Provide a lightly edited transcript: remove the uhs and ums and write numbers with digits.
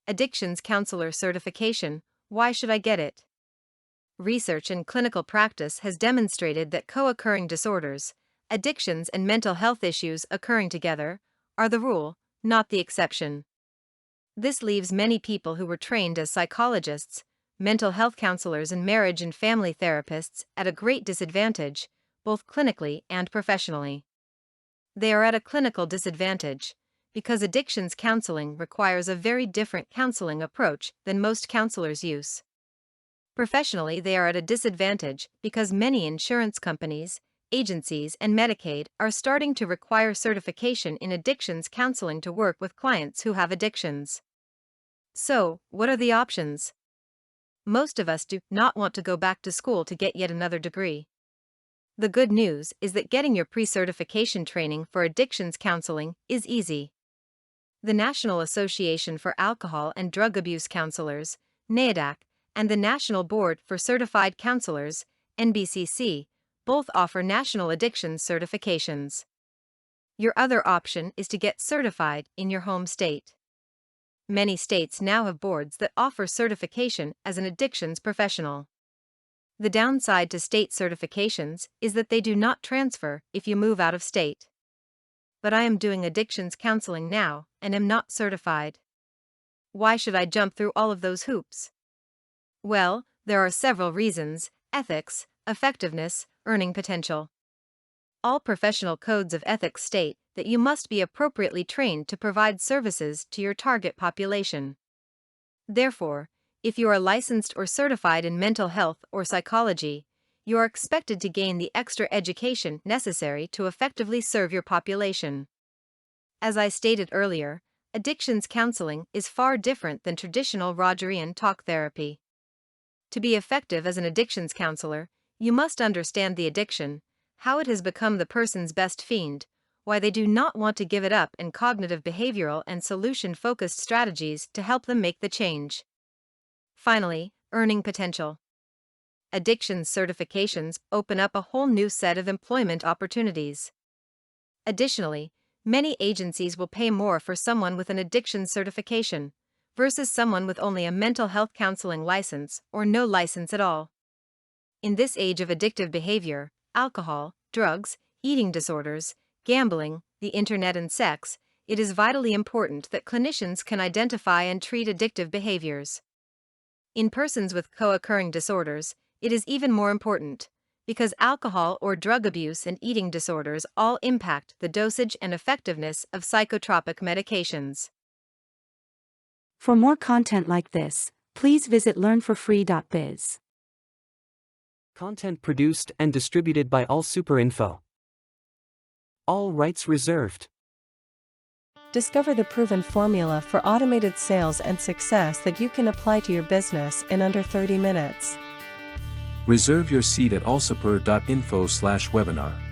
Addictions Counselor Certification. Why should I get it? Research and clinical practice has demonstrated that co-occurring disorders, addictions and mental health issues occurring together, are the rule, not the exception. This leaves many people who were trained as psychologists, mental health counselors and marriage and family therapists at a great disadvantage, both clinically and professionally. They are at a clinical disadvantage because addictions counseling requires a very different counseling approach than most counselors use. Professionally, they are at a disadvantage because many insurance companies, agencies, and Medicaid are starting to require certification in addictions counseling to work with clients who have addictions. So, what are the options? Most of us do not want to go back to school to get yet another degree. The good news is that getting your pre-certification training for addictions counseling is easy. The National Association for Alcohol and Drug Abuse Counselors, NAADAC, and the National Board for Certified Counselors, NBCC, both offer national addictions certifications. Your other option is to get certified in your home state. Many states now have boards that offer certification as an addictions professional. The downside to state certifications is that they do not transfer if you move out of state. But I am doing addictions counseling now and am not certified. Why should I jump through all of those hoops? Well, there are several reasons: ethics, effectiveness, earning potential. All professional codes of ethics state that you must be appropriately trained to provide services to your target population. Therefore, if you are licensed or certified in mental health or psychology, you are expected to gain the extra education necessary to effectively serve your population. As I stated earlier, addictions counseling is far different than traditional Rogerian talk therapy. To be effective as an addictions counselor, you must understand the addiction, how it has become the person's best fiend, why they do not want to give it up, and cognitive behavioral and solution-focused strategies to help them make the change. Finally, earning potential. Addictions certifications open up a whole new set of employment opportunities. Additionally, many agencies will pay more for someone with an addictions certification versus someone with only a mental health counseling license or no license at all. In this age of addictive behavior, alcohol, drugs, eating disorders, gambling, the internet, and sex, it is vitally important that clinicians can identify and treat addictive behaviors. In persons with co-occurring disorders, it is even more important, because alcohol or drug abuse and eating disorders all impact the dosage and effectiveness of psychotropic medications. For more content like this, please visit learnforfree.biz. Content produced and distributed by AllSuperInfo. All rights reserved. Discover the proven formula for automated sales and success that you can apply to your business in under 30 minutes. Reserve your seat at allsuper.info/webinar.